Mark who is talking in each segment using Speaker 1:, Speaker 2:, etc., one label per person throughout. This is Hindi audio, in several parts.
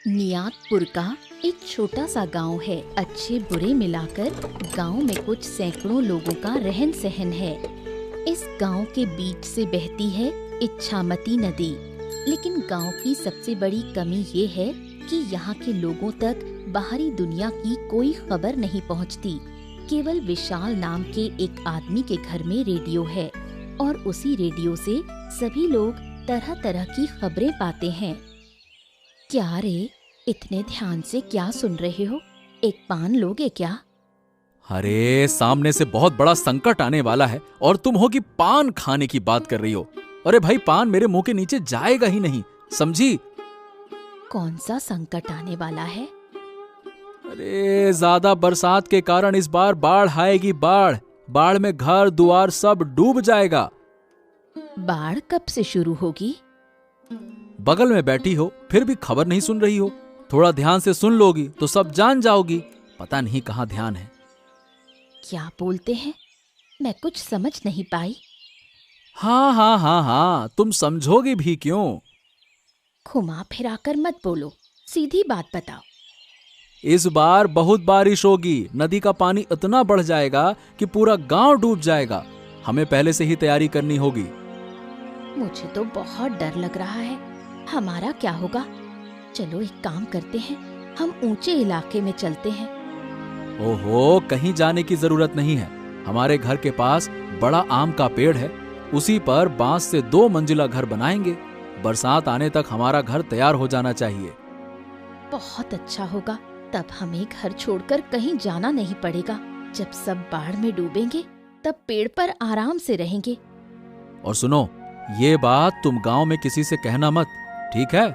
Speaker 1: नियातपुर का एक छोटा सा गांव है। अच्छे बुरे मिलाकर गांव में कुछ सैकड़ों लोगों का रहन सहन है। इस गांव के बीच से बहती है इच्छामती नदी। लेकिन गांव की सबसे बड़ी कमी ये है कि यहाँ के लोगों तक बाहरी दुनिया की कोई खबर नहीं पहुँचती। केवल विशाल नाम के एक आदमी के घर में रेडियो है और उसी रेडियो से सभी लोग तरह तरह की खबरें पाते हैं। क्या रे, इतने ध्यान से क्या सुन रहे हो? एक पान लोगे क्या?
Speaker 2: अरे सामने से बहुत बड़ा संकट आने वाला है और तुम हो कि पान खाने की बात कर रही हो। अरे भाई, पान मेरे मुंह के नीचे जाएगा ही नहीं, समझी?
Speaker 1: कौन सा संकट आने वाला है?
Speaker 2: अरे ज्यादा बरसात के कारण इस बार बाढ़ आएगी। बाढ़ में घर दुआर सब डूब जाएगा।
Speaker 1: बाढ़ कब से शुरू होगी?
Speaker 2: बगल में बैठी हो फिर भी खबर नहीं सुन रही हो। थोड़ा ध्यान से सुन लोगी तो सब जान जाओगी। पता नहीं कहाँ ध्यान है।
Speaker 1: क्या बोलते हैं? मैं कुछ समझ नहीं पाई।
Speaker 2: हाँ, तुम समझोगी भी क्यों?
Speaker 1: घुमा फिराकर मत बोलो, सीधी बात बताओ।
Speaker 2: इस बार बहुत बारिश होगी। नदी का पानी इतना बढ़ जाएगा कि पूरा गांव डूब जाएगा। हमें पहले से ही तैयारी करनी होगी।
Speaker 1: मुझे तो बहुत डर लग रहा है। हमारा क्या होगा? चलो एक काम करते हैं, हम ऊंचे इलाके में चलते हैं।
Speaker 2: ओहो, कहीं जाने की जरूरत नहीं है। हमारे घर के पास बड़ा आम का पेड़ है। उसी पर बांस से 2 मंजिला घर बनाएंगे। बरसात आने तक हमारा घर तैयार हो जाना चाहिए।
Speaker 1: बहुत अच्छा होगा। तब हमें घर छोड़कर कहीं जाना नहीं पड़ेगा। जब सब बाढ़ में डूबेंगे तब पेड़ पर आराम से रहेंगे।
Speaker 2: और सुनो, ये बात तुम गांव में किसी से कहना मत, ठीक है?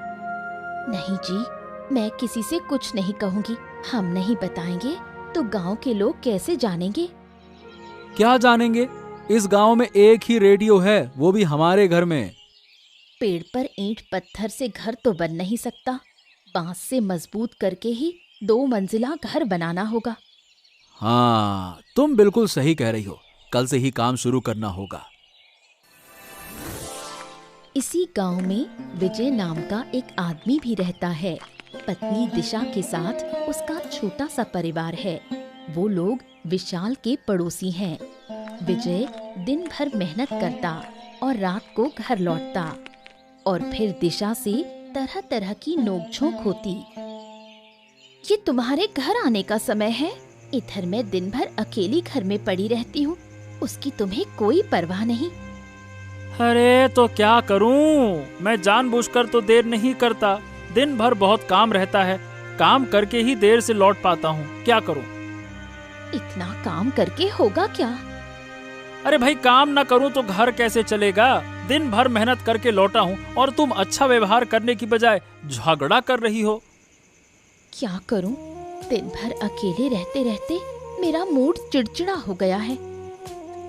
Speaker 1: नहीं जी, मैं किसी से कुछ नहीं कहूँगी। हम नहीं बताएंगे तो गांव के लोग कैसे जानेंगे?
Speaker 2: क्या जानेंगे? इस गांव में एक ही रेडियो है, वो भी हमारे घर में।
Speaker 1: पेड़ पर ईंट पत्थर से घर तो बन नहीं सकता। बांस से मजबूत करके ही 2 मंजिला घर बनाना होगा।
Speaker 2: हाँ, तुम बिल्कुल सही कह रही हो। कल से ही काम शुरू करना होगा।
Speaker 1: इसी गांव में विजय नाम का एक आदमी भी रहता है। पत्नी दिशा के साथ उसका छोटा सा परिवार है। वो लोग विशाल के पड़ोसी हैं। विजय दिन भर मेहनत करता और रात को घर लौटता और फिर दिशा से तरह तरह की नोकझोंक होती। ये तुम्हारे घर आने का समय है। इधर मैं दिन भर अकेली घर में पड़ी रहती हूँ, उसकी तुम्हें कोई परवाह नहीं।
Speaker 3: अरे तो क्या करूं? मैं जानबूझकर तो देर नहीं करता। दिन भर बहुत काम रहता है। काम करके ही देर से लौट पाता हूँ। क्या करूं?
Speaker 1: इतना काम करके होगा क्या?
Speaker 3: अरे भाई, काम ना करूं तो घर कैसे चलेगा? दिन भर मेहनत करके लौटा हूँ और तुम अच्छा व्यवहार करने की बजाय झगड़ा कर रही हो।
Speaker 1: क्या करूं? दिन भर अकेले रहते रहते मेरा मूड चिड़चिड़ा हो गया है।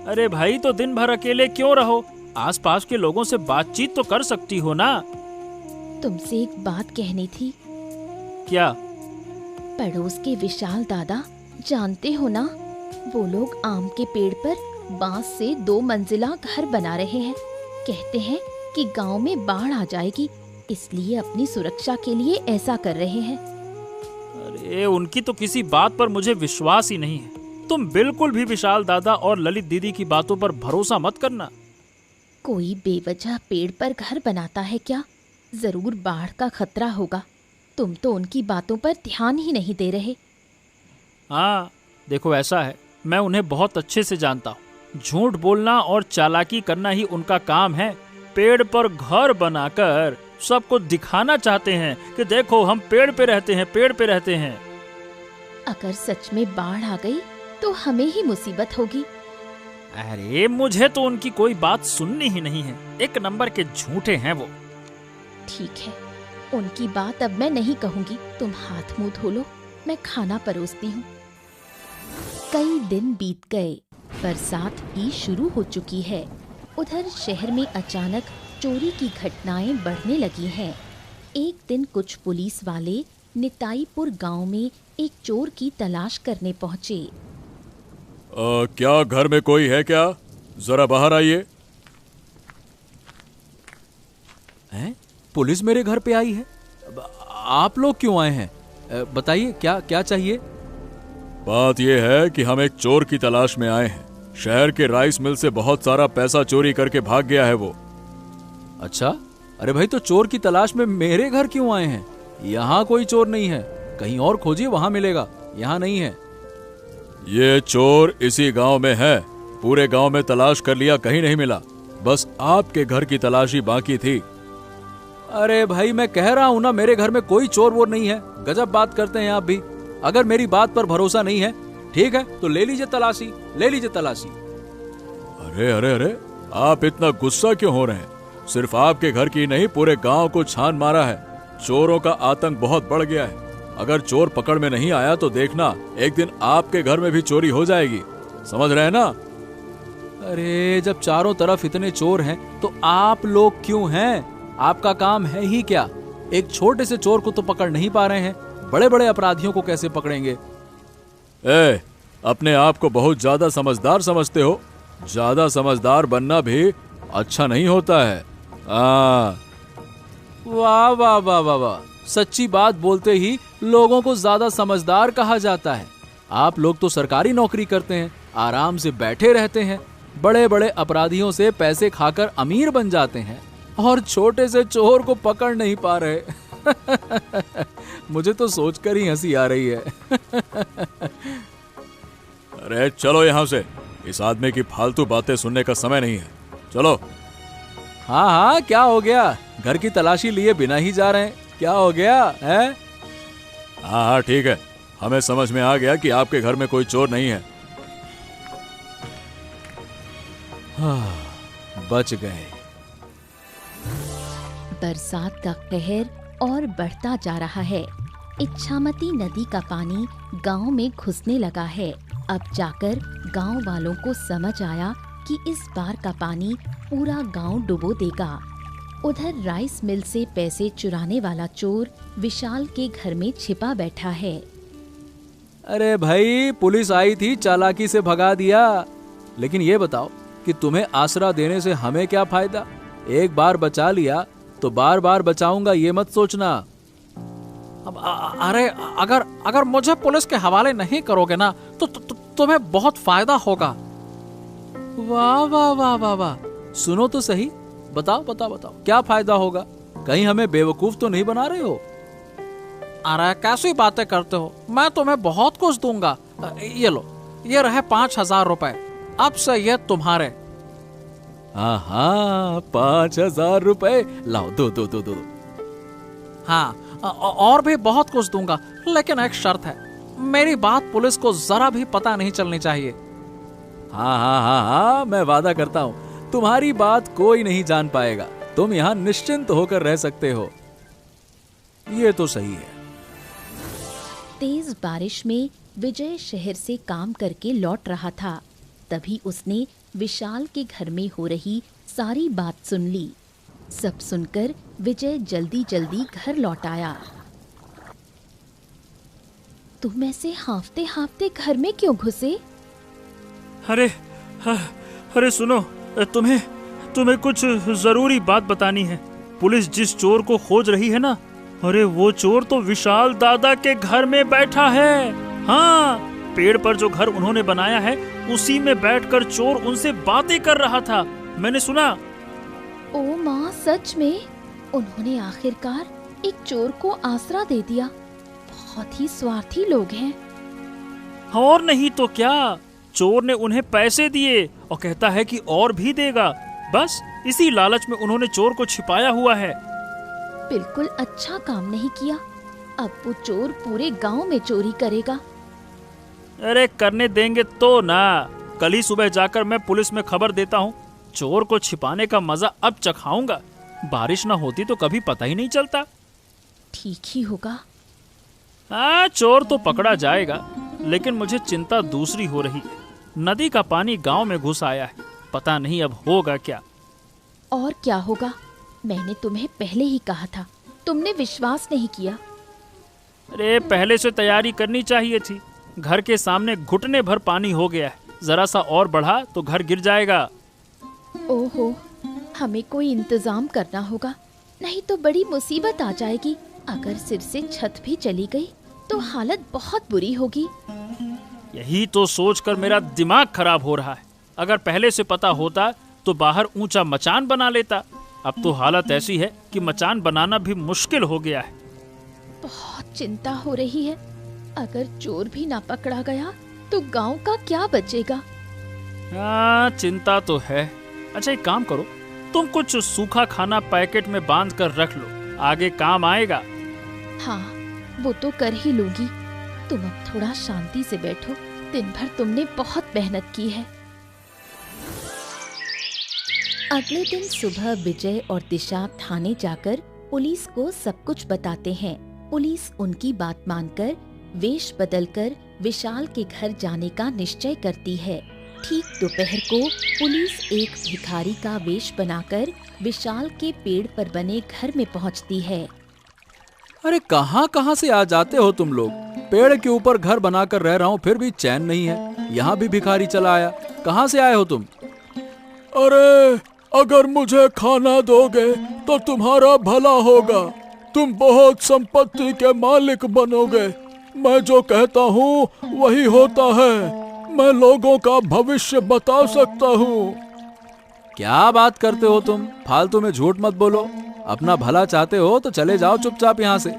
Speaker 3: अरे भाई, तो दिन भर अकेले क्यों रहो? आसपास के लोगों से बातचीत तो कर सकती हो ना।
Speaker 1: तुमसे एक बात कहनी थी।
Speaker 3: क्या?
Speaker 1: पड़ोस के विशाल दादा, जानते हो ना, वो लोग आम के पेड़ पर बांस से 2 मंजिला घर बना रहे हैं। कहते हैं कि गांव में बाढ़ आ जाएगी, इसलिए अपनी सुरक्षा के लिए ऐसा कर रहे हैं।
Speaker 3: अरे उनकी तो किसी बात पर मुझे विश्वास ही नहीं है। तुम बिल्कुल भी विशाल दादा और ललित दीदी की बातों पर भरोसा मत करना।
Speaker 1: कोई बेवजह पेड़ पर घर बनाता है क्या? जरूर बाढ़ का खतरा होगा। तुम तो उनकी बातों पर ध्यान ही नहीं दे रहे।
Speaker 3: हाँ, देखो ऐसा है, मैं उन्हें बहुत अच्छे से जानता हूँ। झूठ बोलना और चालाकी करना ही उनका काम है। पेड़ पर घर बनाकर सबको दिखाना चाहते हैं कि देखो, हम पेड़ पे रहते हैं।
Speaker 1: अगर सच में बाढ़ आ गई तो हमें ही मुसीबत होगी।
Speaker 3: अरे मुझे तो उनकी कोई बात सुननी ही नहीं है। एक नंबर के झूठे हैं वो।
Speaker 1: ठीक है, उनकी बात अब मैं नहीं कहूँगी। तुम हाथ मुंह धो लो, मैं खाना परोसती हूँ। कई दिन बीत गए। बरसात भी शुरू हो चुकी है। उधर शहर में अचानक चोरी की घटनाएं बढ़ने लगी हैं। एक दिन कुछ पुलिस वाले निताईपुर गांव में एक चोर की तलाश करने पहुंचे।
Speaker 2: क्या घर में कोई है क्या? जरा बाहर आइए। पुलिस मेरे घर पे आई है? आप लोग क्यों आए हैं? बताइए क्या क्या चाहिए?
Speaker 4: बात यह है कि हम एक चोर की तलाश में आए हैं। शहर के राइस मिल से बहुत सारा पैसा चोरी करके भाग गया है वो।
Speaker 2: अच्छा, अरे भाई तो चोर की तलाश में मेरे घर क्यों आए हैं? यहाँ कोई चोर नहीं है, कहीं और खोजिए, वहां मिलेगा, यहाँ नहीं है।
Speaker 4: ये चोर इसी गांव में है। पूरे गांव में तलाश कर लिया, कहीं नहीं मिला। बस आपके घर की तलाशी बाकी थी।
Speaker 2: अरे भाई मैं कह रहा हूं ना, मेरे घर में कोई चोर वोर नहीं है। गजब बात करते हैं आप भी। अगर मेरी बात पर भरोसा नहीं है, ठीक है तो ले लीजिए तलाशी, ले लीजिए तलाशी।
Speaker 4: अरे अरे अरे, आप इतना गुस्सा क्यों हो रहे हैं? सिर्फ आपके घर की नहीं, पूरे गांव को छान मारा है। चोरों का आतंक बहुत बढ़ गया है। अगर चोर पकड़ में नहीं आया तो देखना, एक दिन आपके घर में भी चोरी हो जाएगी। समझ रहे हैं ना?
Speaker 2: अरे जब चारों तरफ इतने चोर हैं तो आप लोग क्यों हैं? आपका काम है ही क्या? एक छोटे से चोर को तो पकड़ नहीं पा रहे हैं, बड़े बड़े अपराधियों को कैसे पकड़ेंगे?
Speaker 4: अपने आप को बहुत ज्यादा समझदार समझते हो। ज्यादा समझदार बनना भी अच्छा नहीं होता है।
Speaker 2: वाह वाह वाह वाह वाह, सच्ची बात बोलते ही लोगों को ज्यादा समझदार कहा जाता है। आप लोग तो सरकारी नौकरी करते हैं, आराम से बैठे रहते हैं, बड़े बड़े अपराधियों से पैसे खाकर अमीर बन जाते हैं, और छोटे से चोर को पकड़ नहीं पा रहे। मुझे तो सोचकर ही हंसी आ रही है।
Speaker 4: अरे चलो यहाँ से, इस आदमी की फालतू बातें सुनने का समय नहीं है। चलो।
Speaker 2: हाँ हाँ, क्या हो गया? घर की तलाशी लिए बिना ही जा रहे हैं, क्या हो गया है?
Speaker 4: हाँ हाँ ठीक है, हमें समझ में आ गया कि आपके घर में कोई चोर नहीं है।
Speaker 2: बच गए।
Speaker 1: बरसात का कहर और बढ़ता जा रहा है। इच्छामती नदी का पानी गांव में घुसने लगा है। अब जाकर गांव वालों को समझ आया कि इस बार का पानी पूरा गांव डुबो देगा। उधर राइस मिल से पैसे चुराने वाला चोर विशाल के घर में छिपा बैठा है।
Speaker 2: अरे भाई, पुलिस आई थी, चालाकी से भगा दिया। लेकिन ये बताओ कि तुम्हें आसरा देने से हमें क्या फायदा? एक बार बचा लिया तो बार बार बचाऊंगा, ये मत सोचना।
Speaker 3: अरे अगर मुझे पुलिस के हवाले नहीं करोगे ना तो तुम्हें बहुत फायदा होगा।
Speaker 2: वाह वाह वाह वाह वाह, सुनो तो सही, बताओ बताओ बताओ, क्या फायदा होगा? कहीं हमें बेवकूफ तो नहीं बना रहे हो?
Speaker 3: अरे कैसी बातें करते हो, मैं तुम्हें बहुत कुछ दूंगा। ये लो, ये रहे 5,000 रुपए, अब से ये तुम्हारे।
Speaker 2: हाँ, 5,000 रुपए लाओ, दो।
Speaker 3: हाँ, और भी बहुत कुछ दूंगा, लेकिन एक शर्त है, मेरी बात पुलिस को जरा भी पता नहीं चलनी चाहिए।
Speaker 2: हाँ, मैं वादा करता हूँ तुम्हारी बात कोई नहीं जान पाएगा। तुम यहाँ निश्चिंत होकर रह सकते हो। ये तो सही है।
Speaker 1: तेज बारिश में विजय शहर से काम करके लौट रहा था। तभी उसने विशाल के घर में हो रही सारी बात सुन ली। सब सुनकर विजय जल्दी जल्दी घर लौट आया। तुम ऐसे हांफते हांफते घर में क्यों घुसे?
Speaker 3: अरे सुनो, तुम्हें कुछ जरूरी बात बतानी है। पुलिस जिस चोर को खोज रही है ना, अरे वो चोर तो विशाल दादा के घर में बैठा है। हाँ, पेड़ पर जो घर उन्होंने बनाया है उसी में बैठकर चोर उनसे बातें कर रहा था, मैंने सुना।
Speaker 1: ओ माँ, सच में? उन्होंने आखिरकार एक चोर को आसरा दे दिया। बहुत ही स्वार्थी लोग हैं।
Speaker 3: और नहीं तो क्या, चोर ने उन्हें पैसे दिए और कहता है कि और भी देगा। बस इसी लालच में उन्होंने चोर को छिपाया हुआ है।
Speaker 1: बिल्कुल अच्छा काम नहीं किया। अब वो चोर पूरे गांव में चोरी करेगा।
Speaker 3: अरे करने देंगे तो ना, कल ही सुबह जाकर मैं पुलिस में खबर देता हूँ। चोर को छिपाने का मजा अब चखाऊंगा। बारिश ना होती तो कभी पता ही नहीं चलता।
Speaker 1: ठीक ही होगा।
Speaker 3: हाँ, चोर तो पकड़ा जाएगा, लेकिन मुझे चिंता दूसरी हो रही है। नदी का पानी गांव में घुस आया है, पता नहीं अब होगा क्या।
Speaker 1: और क्या होगा? मैंने तुम्हें पहले ही कहा था, तुमने विश्वास नहीं किया।
Speaker 3: अरे पहले से तैयारी करनी चाहिए थी। घर के सामने घुटने भर पानी हो गया है, जरा सा और बढ़ा तो घर गिर जाएगा।
Speaker 1: ओहो, हमें कोई इंतजाम करना होगा, नहीं तो बड़ी मुसीबत आ जाएगी। अगर सिर से छत भी चली गई तो हालत बहुत बुरी होगी।
Speaker 3: यही तो सोचकर मेरा दिमाग खराब हो रहा है। अगर पहले से पता होता तो बाहर ऊंचा मचान बना लेता। अब तो हालत ऐसी है कि मचान बनाना भी मुश्किल हो गया है।
Speaker 1: बहुत चिंता हो रही है। अगर चोर भी ना पकड़ा गया तो गांव का क्या बचेगा।
Speaker 3: हाँ, चिंता तो है। अच्छा, एक काम करो, तुम कुछ सूखा खाना पैकेट में बांध कर रख लो, आगे काम आएगा।
Speaker 1: हाँ, वो तो कर ही लूंगी। तुम अब थोड़ा शांति से बैठो। दिन भर तुमने बहुत मेहनत की है। अगले दिन सुबह विजय और दिशा थाने जाकर पुलिस को सब कुछ बताते हैं। पुलिस उनकी बात मानकर वेश बदलकर विशाल के घर जाने का निश्चय करती है। ठीक दोपहर को पुलिस एक भिखारी का वेश बनाकर विशाल के पेड़ पर बने घर में पहुंचती है।
Speaker 2: अरे कहाँ कहाँ से आ जाते हो तुम लोग? पेड़ के ऊपर घर बनाकर रह रहा हूँ फिर भी चैन नहीं है। यहाँ भी भिखारी चला आया। कहाँ से आए हो तुम?
Speaker 4: अरे अगर मुझे खाना दोगे तो तुम्हारा भला होगा। तुम बहुत संपत्ति के मालिक बनोगे। मैं जो कहता हूँ वही होता है। मैं लोगों का भविष्य बता सकता हूँ।
Speaker 2: क्या बात करते हो तुम? फालतू में झूठ मत बोलो। अपना भला चाहते हो तो चले जाओ चुपचाप यहाँ से।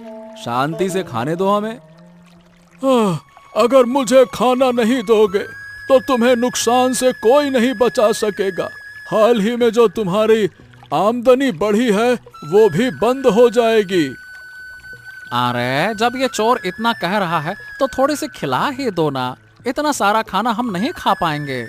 Speaker 2: शांति से खाने दो हमें।
Speaker 4: अगर मुझे खाना नहीं दोगे तो तुम्हें नुकसान से कोई नहीं बचा सकेगा। हाल ही में जो तुम्हारी आमदनी बढ़ी है वो भी बंद हो जाएगी।
Speaker 2: अरे जब ये चोर इतना कह रहा है तो थोड़ी सी खिला ही दो ना। इतना सारा खाना हम नहीं खा पाएंगे।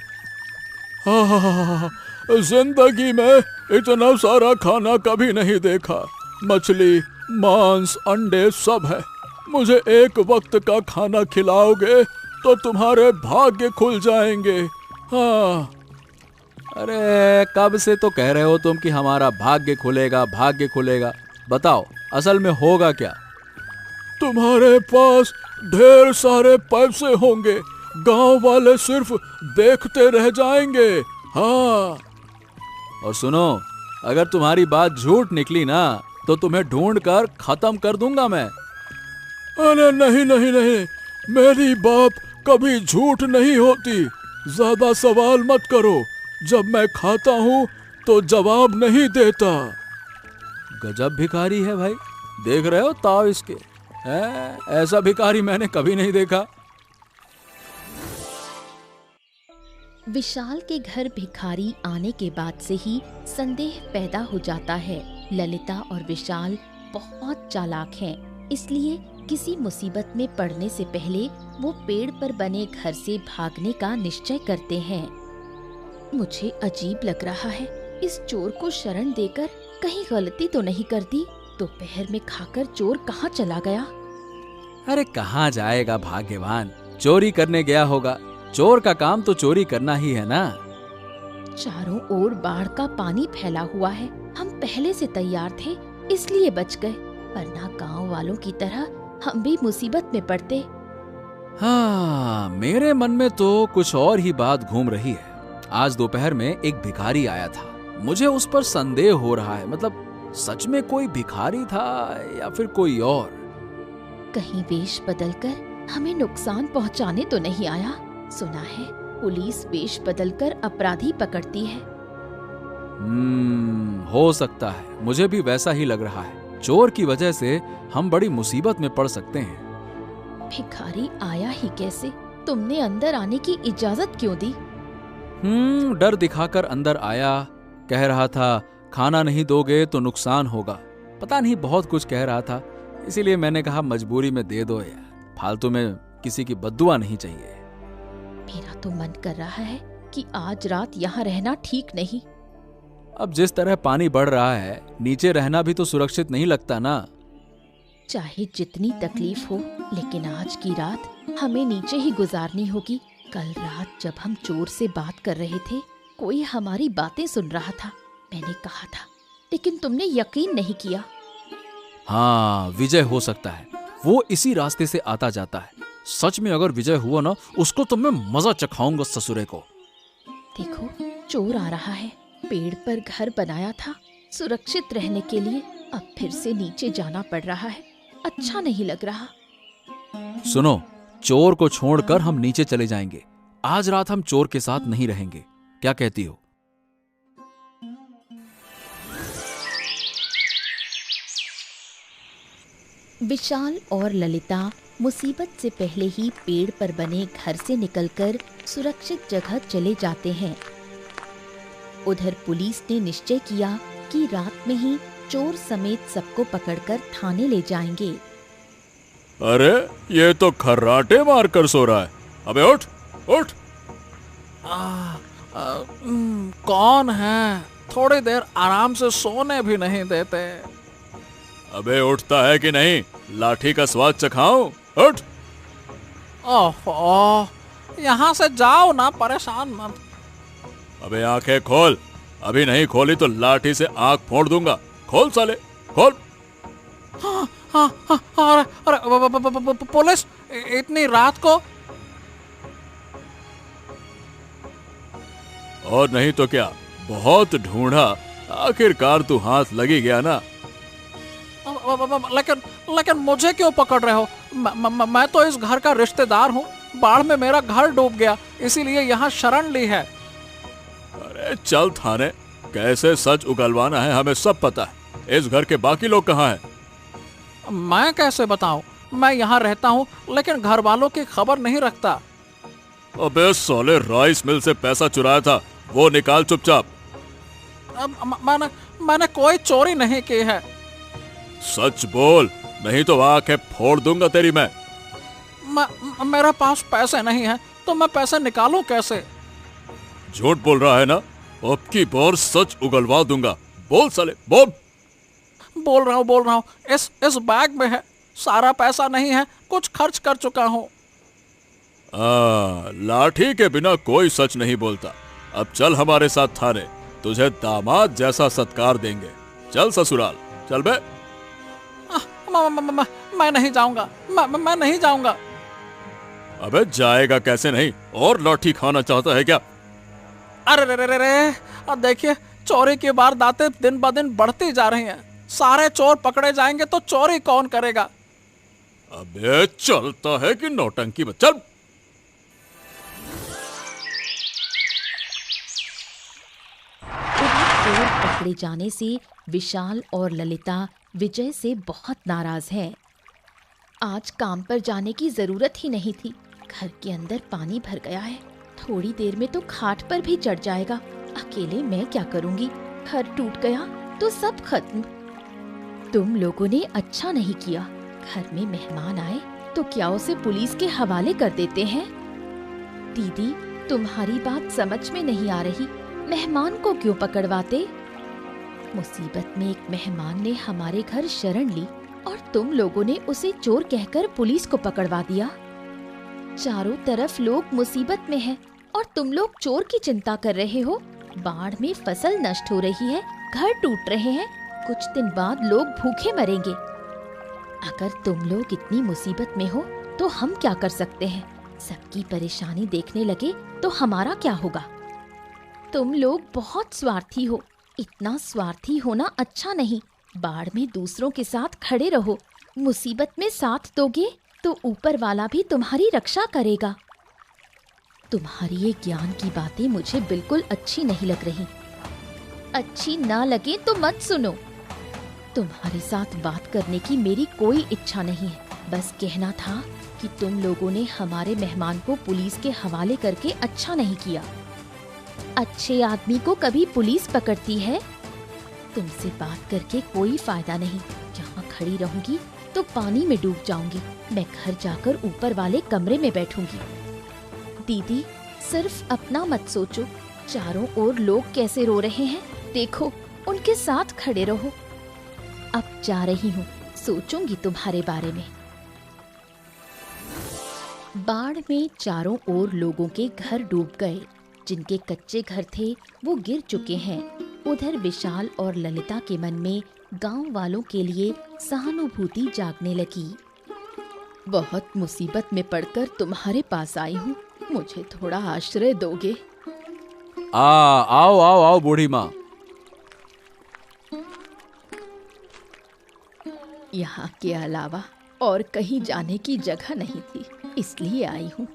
Speaker 4: जिंदगी में इतना सारा खाना कभी नहीं देखा। मछली, मांस, अंडे सब है। मुझे एक वक्त का खाना खिलाओगे तो तुम्हारे भाग्य खुल जाएंगे। हाँ।
Speaker 2: अरे कब से तो कह रहे हो तुम कि हमारा भाग्य खुलेगा, भाग्य खुलेगा। बताओ असल में होगा क्या?
Speaker 4: तुम्हारे पास ढेर सारे पैसे होंगे। गांव वाले सिर्फ देखते रह जाएंगे। हाँ।
Speaker 2: और सुनो, अगर तुम्हारी बात झूठ निकली ना तो तुम्हें ढूंढ कर खत्म कर दूंगा मैं।
Speaker 4: अरे नहीं नहीं नहीं, मेरी बात कभी झूठ नहीं होती। ज्यादा सवाल मत करो। जब मैं खाता हूँ तो जवाब नहीं देता।
Speaker 2: गजब भिखारी है भाई। देख रहे हो ताव इसके? ऐसा भिखारी मैंने कभी नहीं देखा।
Speaker 1: विशाल के घर भिखारी आने के बाद से ही संदेह पैदा हो जाता है। ललिता और विशाल बहुत चालाक हैं, इसलिए किसी मुसीबत में पड़ने से पहले वो पेड़ पर बने घर से भागने का निश्चय करते हैं। मुझे अजीब लग रहा है, इस चोर को शरण देकर कहीं गलती तो नहीं कर दी। दोपहर में खाकर चोर कहाँ चला गया?
Speaker 2: अरे कहाँ जाएगा भाग्यवान, चोरी करने गया होगा। चोर का काम तो चोरी करना ही है ना।
Speaker 1: चारों ओर बाढ़ का पानी फैला हुआ है। हम पहले से तैयार थे इसलिए बच गए, वरना गांव वालों की तरह हम भी मुसीबत में पड़ते।
Speaker 2: हाँ, मेरे मन में तो कुछ और ही बात घूम रही है। आज दोपहर में एक भिखारी आया था। मुझे उस पर संदेह हो रहा है। मतलब सच में कोई भिखारी था या फिर कोई और?
Speaker 1: कहीं वेश बदलकर हमें नुकसान पहुंचाने तो नहीं आया? सुना है पुलिस वेश बदलकर अपराधी पकड़ती है।
Speaker 2: हो सकता है। मुझे भी वैसा ही लग रहा है। चोर की वजह से हम बड़ी मुसीबत में पड़ सकते हैं।
Speaker 1: भिखारी आया ही कैसे? तुमने अंदर आने की इजाजत क्यों दी?
Speaker 2: डर दिखाकर अंदर आया। कह रहा था खाना नहीं दोगे तो नुकसान होगा। पता नहीं बहुत कुछ कह रहा था, इसीलिए मैंने कहा मजबूरी में दे दो यार। फालतू में किसी की बद्दुआ नहीं चाहिए।
Speaker 1: मेरा तो मन कर रहा है कि आज रात यहाँ रहना ठीक नहीं।
Speaker 2: अब जिस तरह पानी बढ़ रहा है, नीचे रहना भी तो सुरक्षित नहीं लगता ना।
Speaker 1: चाहे जितनी तकलीफ हो, लेकिन आज की रात हमें नीचे ही गुजारनी होगी। कल रात जब हम चोर से बात कर रहे थे, कोई हमारी बातें सुन रहा था। मैंने कहा था, लेकिन तुमने यकीन नहीं किया।
Speaker 2: हाँ, विजय हो सकता है। वो इसी रास्ते से आता जाता है। सच में अगर विजय हुआ ना, उसको तो मैं मजा चखाऊंगा ससुरे को।
Speaker 1: देखो, चोर आ रहा है। पेड़ पर घर बनाया था सुरक्षित रहने के लिए, अब फिर से नीचे जाना पड़ रहा है। अच्छा नहीं लग रहा।
Speaker 2: सुनो, चोर को छोड़कर हम नीचे चले जाएंगे। आज रात हम चोर के साथ नहीं रहेंगे, क्या कहती हो?
Speaker 1: विशाल और ललिता मुसीबत से पहले ही पेड़ पर बने घर से निकलकर सुरक्षित जगह चले जाते हैं। उधर पुलिस ने निश्चय किया कि रात में ही चोर समेत सबको पकड़कर थाने ले जाएंगे।
Speaker 4: अरे ये तो खर्राटे मारकर सो रहा है। अबे उठ उठ।
Speaker 3: कौन है? थोड़ी देर आराम से सोने भी नहीं देते।
Speaker 4: अबे उठता है कि नहीं? लाठी का स्वाद चखाऊं? उठ।
Speaker 3: ओहो, यहाँ से जाओ ना, परेशान मत।
Speaker 4: अबे आंखें खोल। अभी नहीं खोली तो लाठी से आंख फोड़ दूंगा। खोल साले, खोल।
Speaker 3: हाँ, अरे पुलिस इतनी रात को?
Speaker 4: और नहीं तो क्या, बहुत ढूंढा, आखिरकार तू हाथ लगी गया ना।
Speaker 3: लेकिन मुझे क्यों पकड़ रहे हो? मैं तो इस घर का रिश्तेदार हूँ। बाढ़ में मेरा घर डूब गया, इसीलिए यहाँ शरण ली है।
Speaker 4: अरे चल थाने, कैसे सच उगलवाना है हमें सब पता है। इस घर के बाकी लोग कहाँ हैं?
Speaker 3: मैं कैसे बताऊं? मैं यहाँ रहता हूँ लेकिन घर वालों की खबर नहीं रखता।
Speaker 4: अबे साले, राइस मिल से पैसा चुराया था, वो निकाल चुपचाप।
Speaker 3: मैंने कोई चोरी नहीं की है।
Speaker 4: सच बोल, नहीं तो आंखें फोड़ दूंगा तेरी मैं।
Speaker 3: मेरे पास पैसे नहीं है तो मैं पैसे निकालूं कैसे?
Speaker 4: झूठ बोल रहा है ना? अब की बार सच उगलवा दूंगा। बोल साले, बोल।
Speaker 3: बोल रहा हूँ। इस बैग में है, सारा पैसा नहीं है, कुछ खर्च कर चुका हूँ।
Speaker 4: लाठी के बिना कोई सच नहीं बोलता। अब चल हमारे साथ थाने, तुझे दामाद जैसा सत्कार देंगे। चल ससुराल, चल बे।
Speaker 3: मैं नहीं जाऊंगा, मैं नहीं जाऊंगा।
Speaker 4: अबे जाएगा कैसे नहीं? और लाठी खाना चाहता है क्या?
Speaker 3: अरे अब देखिए, चोरी की वारदातें दिन ब दिन बढ़ती जा रही हैं। सारे चोर पकड़े जाएंगे तो चोरी कौन करेगा?
Speaker 4: अबे चलता है कि नौटंकी में? चल।
Speaker 1: चोर पकड़े जाने से विशाल और ललिता विजय से बहुत नाराज हैं। आज काम पर जाने की जरूरत ही नहीं थी। घर के अंदर पानी भर गया है, थोड़ी देर में तो खाट पर भी चढ़ जाएगा। अकेले मैं क्या करूंगी? घर टूट गया तो सब खत्म। तुम लोगों ने अच्छा नहीं किया। घर में मेहमान आए तो क्या उसे पुलिस के हवाले कर देते हैं? दीदी, तुम्हारी बात समझ में नहीं आ रही। मेहमान को क्यों पकड़वाते? मुसीबत में एक मेहमान ने हमारे घर शरण ली और तुम लोगों ने उसे चोर कहकर पुलिस को पकड़वा दिया। चारों तरफ लोग मुसीबत में हैं और तुम लोग चोर की चिंता कर रहे हो। बाढ़ में फसल नष्ट हो रही है, घर टूट रहे हैं, कुछ दिन बाद लोग भूखे मरेंगे। अगर तुम लोग इतनी मुसीबत में हो तो हम क्या कर सकते हैं? सबकी परेशानी देखने लगे तो हमारा क्या होगा? तुम लोग बहुत स्वार्थी हो। इतना स्वार्थी होना अच्छा नहीं। बाढ़ में दूसरों के साथ खड़े रहो। मुसीबत में साथ दोगे तो ऊपर वाला भी तुम्हारी रक्षा करेगा। तुम्हारी ये ज्ञान की बातें मुझे बिल्कुल अच्छी नहीं लग रही। अच्छी ना लगे तो मत सुनो। तुम्हारे साथ बात करने की मेरी कोई इच्छा नहीं है। बस कहना था कि तुम लोगों ने हमारे मेहमान को पुलिस के हवाले करके अच्छा नहीं किया। अच्छे आदमी को कभी पुलिस पकड़ती है? तुमसे बात करके कोई फायदा नहीं। यहाँ खड़ी रहूंगी तो पानी में डूब जाऊंगी। मैं घर जाकर ऊपर वाले कमरे में बैठूंगी। दीदी, सिर्फ अपना मत सोचो। चारों ओर लोग कैसे रो रहे हैं, देखो, उनके साथ खड़े रहो। अब जा रही हूँ, सोचूंगी तुम्हारे बारे में। बाढ़ में चारों ओर लोगों के घर डूब गए। जिनके कच्चे घर थे वो गिर चुके हैं। उधर विशाल और ललिता के मन में गांव वालों के लिए सहानुभूति जागने लगी। बहुत मुसीबत में पड़कर तुम्हारे पास आई हूँ, मुझे थोड़ा आश्रय दोगे?
Speaker 2: आओ आओ आओ बूढ़ी माँ।
Speaker 1: यहाँ के अलावा और कहीं जाने की जगह नहीं थी, इसलिए आई हूँ।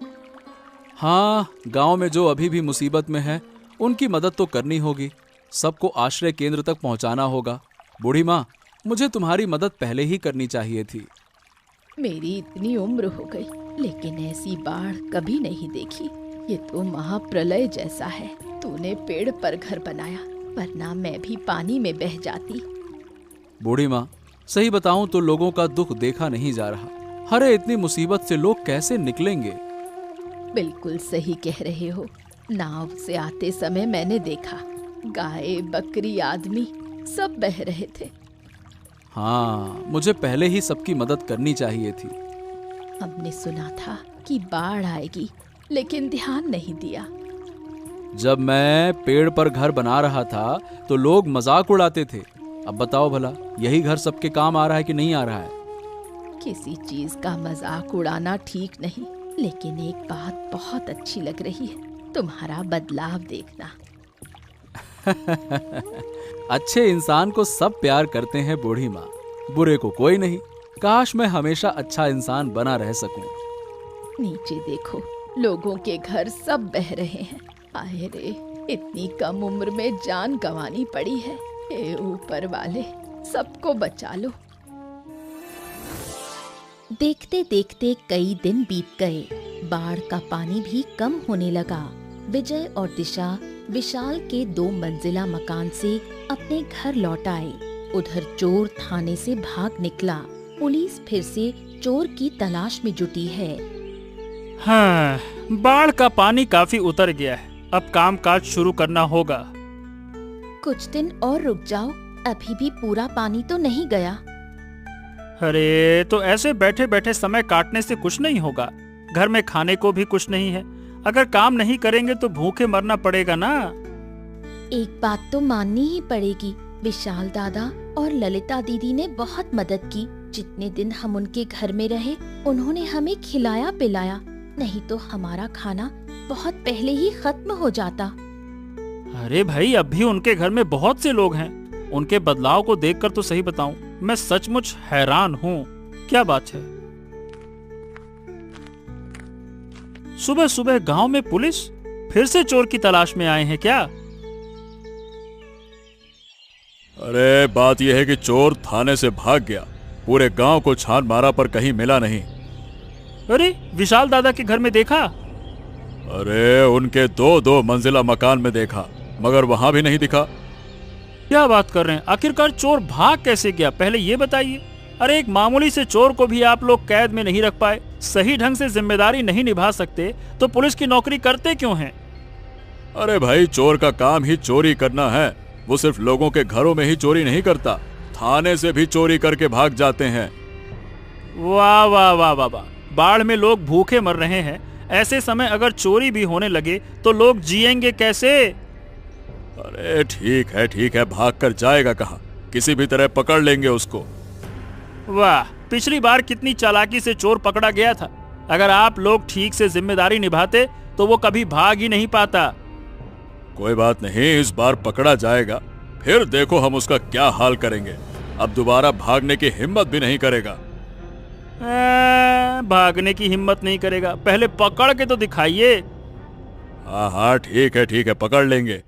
Speaker 2: हाँ, गांव में जो अभी भी मुसीबत में है उनकी मदद तो करनी होगी। सबको आश्रय केंद्र तक पहुंचाना होगा। बूढ़ी माँ, मुझे तुम्हारी मदद पहले ही करनी चाहिए थी।
Speaker 1: मेरी इतनी उम्र हो गई, लेकिन ऐसी बाढ़ कभी नहीं देखी। ये तो महाप्रलय जैसा है। तूने पेड़ पर घर बनाया, वरना मैं भी पानी में बह जाती।
Speaker 2: बूढ़ी माँ, सही बताऊं तो लोगों का दुख देखा नहीं जा रहा। अरे इतनी मुसीबत से लोग कैसे निकलेंगे?
Speaker 1: बिल्कुल सही कह रहे हो। नाव से आते समय मैंने देखा, गाय, बकरी, आदमी सब बह रहे थे।
Speaker 2: हाँ, मुझे पहले ही सबकी मदद करनी चाहिए थी।
Speaker 1: हमने सुना था कि बाढ़ आएगी, लेकिन ध्यान नहीं दिया।
Speaker 2: जब मैं पेड़ पर घर बना रहा था तो लोग मजाक उड़ाते थे। अब बताओ भला, यही घर सबके काम आ रहा है कि नहीं आ रहा है?
Speaker 1: किसी चीज का मजाक उड़ाना ठीक नहीं, लेकिन एक बात बहुत अच्छी लग रही है, तुम्हारा बदलाव देखना।
Speaker 2: अच्छे इंसान को सब प्यार करते हैं बूढ़ी माँ, बुरे को कोई नहीं। काश मैं हमेशा अच्छा इंसान बना रह सकूं।
Speaker 1: नीचे देखो, लोगों के घर सब बह रहे हैं। आए रे, इतनी कम उम्र में जान गंवानी पड़ी है। हे ऊपर वाले, सबको बचा लो। देखते देखते कई दिन बीत गए। बाढ़ का पानी भी कम होने लगा। विजय और दिशा विशाल के 2 मंजिला मकान से अपने घर लौट आए। उधर चोर थाने से भाग निकला। पुलिस फिर से चोर की तलाश में जुटी है।
Speaker 3: हाँ, बाढ़ का पानी काफी उतर गया है। अब कामकाज शुरू करना होगा।
Speaker 1: कुछ दिन और रुक जाओ, अभी भी पूरा पानी तो नहीं गया।
Speaker 3: अरे, तो ऐसे बैठे बैठे समय काटने से कुछ नहीं होगा। घर में खाने को भी कुछ नहीं है। अगर काम नहीं करेंगे तो भूखे मरना पड़ेगा ना।
Speaker 1: एक बात तो माननी ही पड़ेगी, विशाल दादा और ललिता दीदी ने बहुत मदद की। जितने दिन हम उनके घर में रहे, उन्होंने हमें खिलाया पिलाया, नहीं तो हमारा खाना बहुत पहले ही खत्म हो जाता।
Speaker 3: अरे भाई, अब भी उनके घर में बहुत से लोग हैं। उनके बदलाव को देखकर तो सही बताऊं, मैं सचमुच हैरान हूँ। क्या बात है, सुबह सुबह गांव में पुलिस फिर से चोर की तलाश में आए हैं क्या?
Speaker 4: अरे बात यह है कि चोर थाने से भाग गया। पूरे गांव को छान मारा पर कहीं मिला नहीं।
Speaker 3: अरे, विशाल दादा के घर में देखा?
Speaker 4: अरे उनके 2 मंजिला मकान में देखा, मगर वहां भी नहीं दिखा।
Speaker 3: क्या बात कर रहे हैं? आखिरकार चोर भाग कैसे गया, पहले ये बताइए। अरे, एक मामूली से चोर को भी आप लोग कैद में नहीं रख पाए, सही ढंग से जिम्मेदारी नहीं निभा सकते, तो पुलिस की नौकरी करते क्यों हैं?
Speaker 4: अरे भाई, चोर का काम ही चोरी करना है। वो सिर्फ लोगों के घरों में ही चोरी नहीं करता, थाने से भी चोरी करके भाग जाते हैं।
Speaker 3: वाह वाह वाह वाह वाह, बाढ़ में लोग भूखे मर रहे हैं, ऐसे समय अगर चोरी भी होने लगे तो लोग जिएंगे कैसे?
Speaker 4: अरे ठीक है, भाग कर जाएगा कहाँ? किसी भी तरह पकड़ लेंगे उसको।
Speaker 3: वाह, पिछली बार कितनी चालाकी से चोर पकड़ा गया था। अगर आप लोग ठीक से जिम्मेदारी निभाते तो वो कभी भाग ही नहीं पाता।
Speaker 4: कोई बात नहीं, इस बार पकड़ा जाएगा। फिर देखो हम उसका क्या हाल करेंगे। अब दोबारा भागने की हिम्मत भी नहीं करेगा।
Speaker 3: भागने की हिम्मत नहीं करेगा? पहले पकड़ के तो दिखाइए।
Speaker 4: हाँ, ठीक है, पकड़ लेंगे।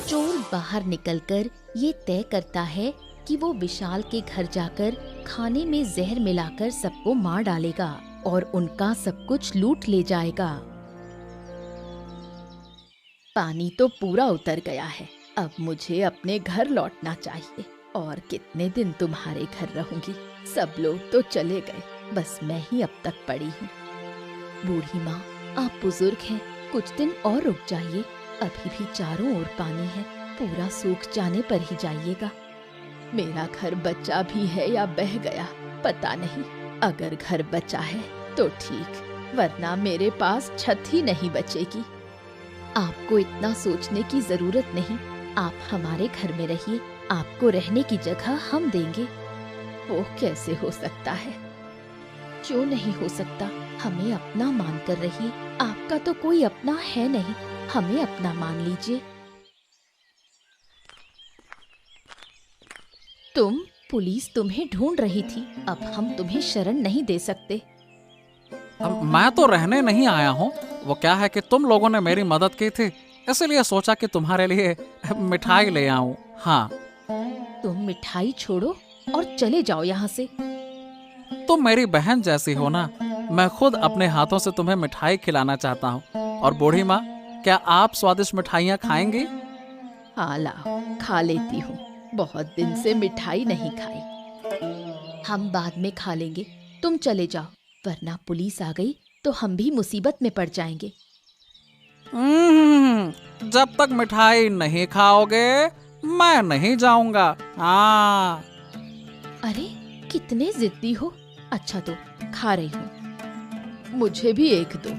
Speaker 1: चोर बाहर निकलकर ये तय करता है कि वो विशाल के घर जाकर खाने में जहर मिलाकर सबको मार डालेगा और उनका सब कुछ लूट ले जाएगा। पानी तो पूरा उतर गया है, अब मुझे अपने घर लौटना चाहिए। और कितने दिन तुम्हारे घर रहूंगी? सब लोग तो चले गए, बस मैं ही अब तक पड़ी हूँ। बूढ़ी माँ, आप बुजुर्ग हैं, कुछ दिन और रुक जाइए। अभी भी चारों ओर पानी है, पूरा सूख जाने पर ही जाइएगा। मेरा घर बचा भी है या बह गया पता नहीं। अगर घर बचा है तो ठीक, वरना मेरे पास छत ही नहीं बचेगी। आपको इतना सोचने की जरूरत नहीं, आप हमारे घर में रहिए, आपको रहने की जगह हम देंगे। वो कैसे हो सकता है? क्यों नहीं हो सकता? हमें अपना मान कर रहिए, आपका तो कोई अपना है नहीं, हमें अपना मान लीजिए। पुलिस तुम्हें ढूंढ रही थी। अब हम तुम्हें शरण नहीं दे सकते।
Speaker 2: मैं तो रहने नहीं आया हूँ। वो क्या है कि तुम लोगों ने मेरी मदद की थी, इसलिए सोचा कि तुम्हारे लिए मिठाई ले आऊं। हाँ,
Speaker 1: तुम मिठाई छोड़ो और चले जाओ यहाँ से।
Speaker 2: तुम मेरी बहन जैसी हो ना। मैं खुद अपने हाथों से तुम्हें मिठाई खिलाना चाहता हूँ। और बूढ़ी माँ, क्या आप स्वादिष्ट मिठाइयाँ खाएंगी?
Speaker 1: हाँ लाओ, खा लेती हूँ। बहुत दिन से मिठाई नहीं खाई। हम बाद में खा लेंगे, तुम चले जाओ, वरना पुलिस आ गई तो हम भी मुसीबत में पड़ जाएंगे।
Speaker 2: जब तक मिठाई नहीं खाओगे मैं नहीं जाऊंगा। हाँ।
Speaker 1: अरे कितने जिद्दी हो। अच्छा तो खा रही हूँ, मुझे भी एक दो।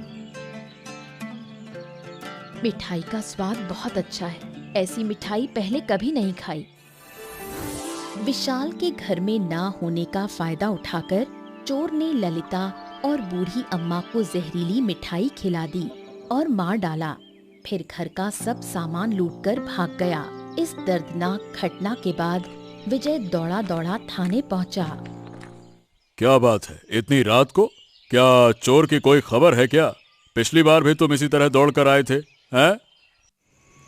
Speaker 1: मिठाई का स्वाद बहुत अच्छा है। ऐसी मिठाई पहले कभी नहीं खाई। विशाल के घर में ना होने का फायदा उठाकर चोर ने ललिता और बूढ़ी अम्मा को जहरीली मिठाई खिला दी और मार डाला। फिर घर का सब सामान लूटकर भाग गया। इस दर्दनाक घटना के बाद विजय दौड़ा दौड़ा थाने पहुंचा।
Speaker 4: क्या बात है, इतनी रात को? क्या चोर की कोई खबर है क्या? पिछली बार भी तुम इसी तरह दौड़ कर आए थे, हैं?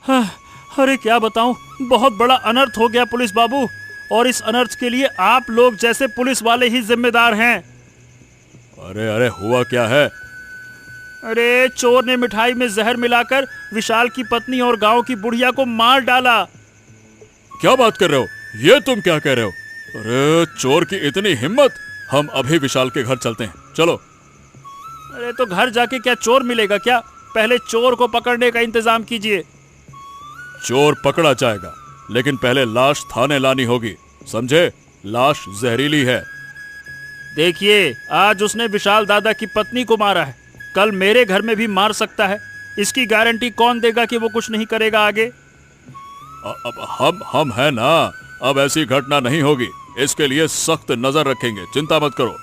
Speaker 3: हाँ, अरे क्या बताऊं, बहुत बड़ा अनर्थ हो गया पुलिस बाबू, और इस अनर्थ के लिए आप लोग जैसे पुलिस वाले ही जिम्मेदार हैं।
Speaker 4: अरे अरे, हुआ क्या है?
Speaker 3: अरे चोर ने मिठाई में जहर मिलाकर विशाल की पत्नी और गांव की बुढ़िया को मार डाला।
Speaker 4: क्या बात कर रहे हो? ये तुम क्या कह रहे हो? अरे चोर की इतनी हिम्मत! हम अभी विशाल के घर चलते हैं, चलो।
Speaker 3: अरे तो घर जाके क्या चोर मिलेगा क्या? पहले चोर को पकड़ने का इंतजाम कीजिए।
Speaker 4: चोर पकड़ा जाएगा, लेकिन पहले लाश थाने लानी होगी, समझे? लाश जहरीली है।
Speaker 3: देखिए, आज उसने विशाल दादा की पत्नी को मारा है, कल मेरे घर में भी मार सकता है। इसकी गारंटी कौन देगा कि वो कुछ नहीं करेगा आगे?
Speaker 4: अब हम है ना, अब ऐसी घटना नहीं होगी। इसके लिए सख्त नजर रखेंगे, चिंता मत करो।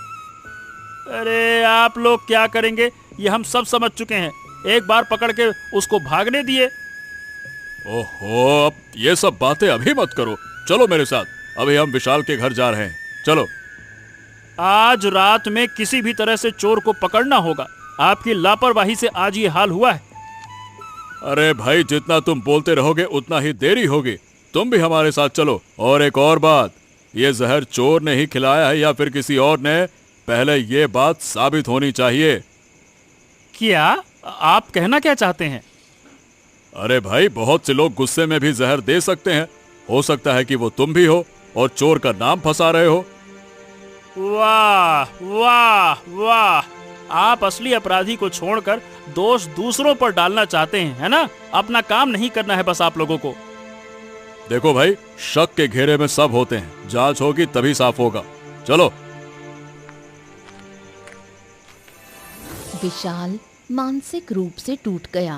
Speaker 3: अरे आप लोग क्या करेंगे ये हम सब समझ चुके हैं। एक बार पकड़ के उसको भागने दिए।
Speaker 4: ओहो, अब ये सब बातें अभी मत करो, चलो मेरे साथ, अभी हम विशाल के घर जा रहे हैं, चलो।
Speaker 3: आज रात में किसी भी तरह से चोर को पकड़ना होगा। आपकी लापरवाही से आज ये हाल हुआ है।
Speaker 4: अरे भाई, जितना तुम बोलते रहोगे उतना ही देरी होगी। तुम भी हमारे साथ चलो। और एक और बात, ये जहर चोर ने ही खिलाया है या फिर किसी और ने, पहले ये बात साबित होनी चाहिए।
Speaker 3: क्या आप कहना क्या चाहते हैं?
Speaker 4: अरे भाई, बहुत से लोग गुस्से में भी जहर दे सकते हैं। हो सकता है कि वो तुम भी हो और चोर का नाम फंसा रहे हो।
Speaker 3: वाह वाह वाह, आप असली अपराधी को छोड़कर दोष दूसरों पर डालना चाहते हैं, है ना? अपना काम नहीं करना है बस आप लोगों को।
Speaker 4: देखो भाई, शक के घेरे में सब होते हैं, जांच होगी तभी साफ होगा, चलो।
Speaker 1: विशाल मानसिक रूप से टूट गया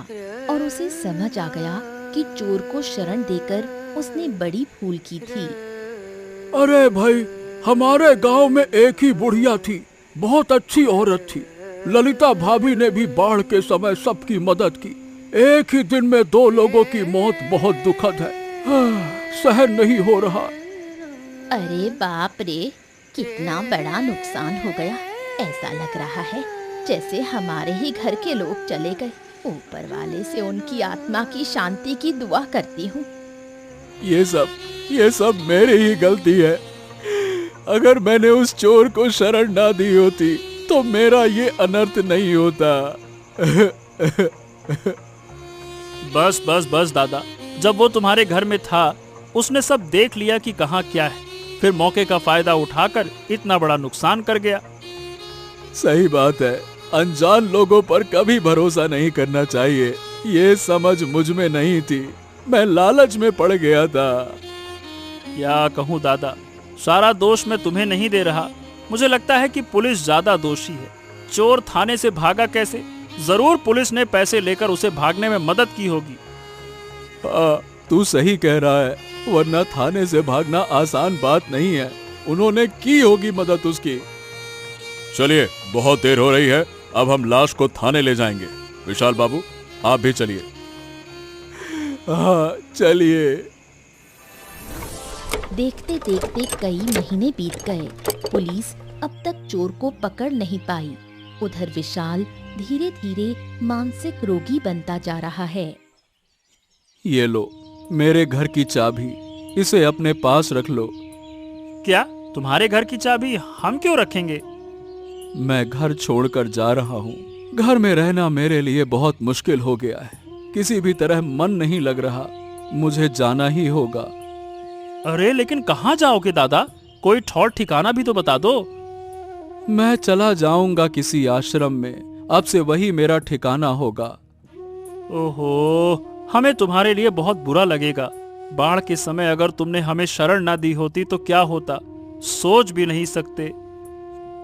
Speaker 1: और उसे समझ आ गया कि चोर को शरण देकर उसने बड़ी भूल की थी।
Speaker 5: अरे भाई, हमारे गांव में एक ही बुढ़िया थी, बहुत अच्छी औरत थी। ललिता भाभी ने भी बाढ़ के समय सबकी मदद की। एक ही दिन में 2 लोगों की मौत बहुत दुखद है। सहन नहीं हो रहा।
Speaker 1: अरे बाप रे, कितना बड़ा नुकसान हो गया। ऐसा लग रहा है जैसे हमारे ही घर के लोग चले गए। ऊपर वाले से उनकी आत्मा की शांति की दुआ करती हूँ।
Speaker 5: ये सब मेरी ही गलती है। अगर मैंने उस चोर को शरण ना दी होती तो मेरा ये अनर्थ नहीं होता।
Speaker 3: बस बस बस दादा, जब वो तुम्हारे घर में था उसने सब देख लिया कि कहाँ क्या है, फिर मौके का फायदा उठाकर इतना बड़ा नुकसान कर गया।
Speaker 5: सही बात है, अनजान लोगों पर कभी भरोसा नहीं करना चाहिए। ये समझ मुझ में नहीं थी, मैं लालच में पड़ गया था।
Speaker 3: क्या कहूँ दादा, सारा दोष मैं तुम्हें नहीं दे रहा। मुझे लगता है कि पुलिस ज्यादा दोषी है। चोर थाने से भागा कैसे? जरूर पुलिस ने पैसे लेकर उसे भागने में मदद की होगी।
Speaker 5: तू सही कह रहा है, वरना थाने से भागना आसान बात नहीं है। उन्होंने की होगी मदद उसकी।
Speaker 4: चलिए, बहुत देर हो रही है, अब हम लाश को थाने ले जाएंगे। विशाल बाबू, आप भी चलिए।
Speaker 5: हाँ चलिए।
Speaker 1: देखते देखते कई महीने बीत गए। पुलिस अब तक चोर को पकड़ नहीं पाई। उधर विशाल धीरे धीरे मानसिक रोगी बनता जा रहा है।
Speaker 5: ये लो मेरे घर की चाबी, इसे अपने पास रख लो।
Speaker 3: क्या तुम्हारे घर की चाबी हम क्यों रखेंगे?
Speaker 5: मैं घर छोड़कर जा रहा हूँ। घर में रहना मेरे लिए बहुत मुश्किल हो गया है। किसी भी तरह मन नहीं लग रहा। मुझे जाना ही होगा।
Speaker 3: अरे लेकिन कहाँ जाओगे दादा? कोई ठौर ठिकाना भी तो बता दो।
Speaker 5: मैं चला जाऊंगा किसी आश्रम में। अब से वही मेरा ठिकाना होगा।
Speaker 3: ओहो, हमें तुम्हारे लिए बहुत बुरा लगेगा। बाढ़ के समय अगर तुमने हमें शरण ना दी होती तो क्या होता, सोच भी नहीं सकते।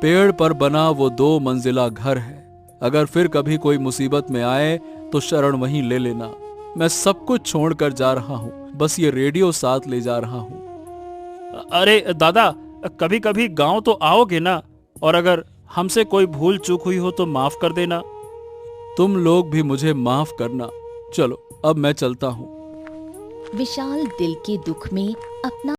Speaker 5: पेड़ पर बना वो 2 मंजिला घर है। अगर फिर कभी कोई मुसीबत में आए तो शरण वहीं ले लेना। मैं सब कुछ छोड़कर जा रहा हूँ, बस ये रेडियो साथ ले जा रहा हूँ।
Speaker 3: अरे दादा, कभी कभी गांव तो आओगे ना, और अगर हमसे कोई भूल चूक हुई हो तो माफ कर देना।
Speaker 5: तुम लोग भी मुझे माफ करना। चलो अब मैं चलता हूँ।
Speaker 1: विशाल दिल के दुख में अपना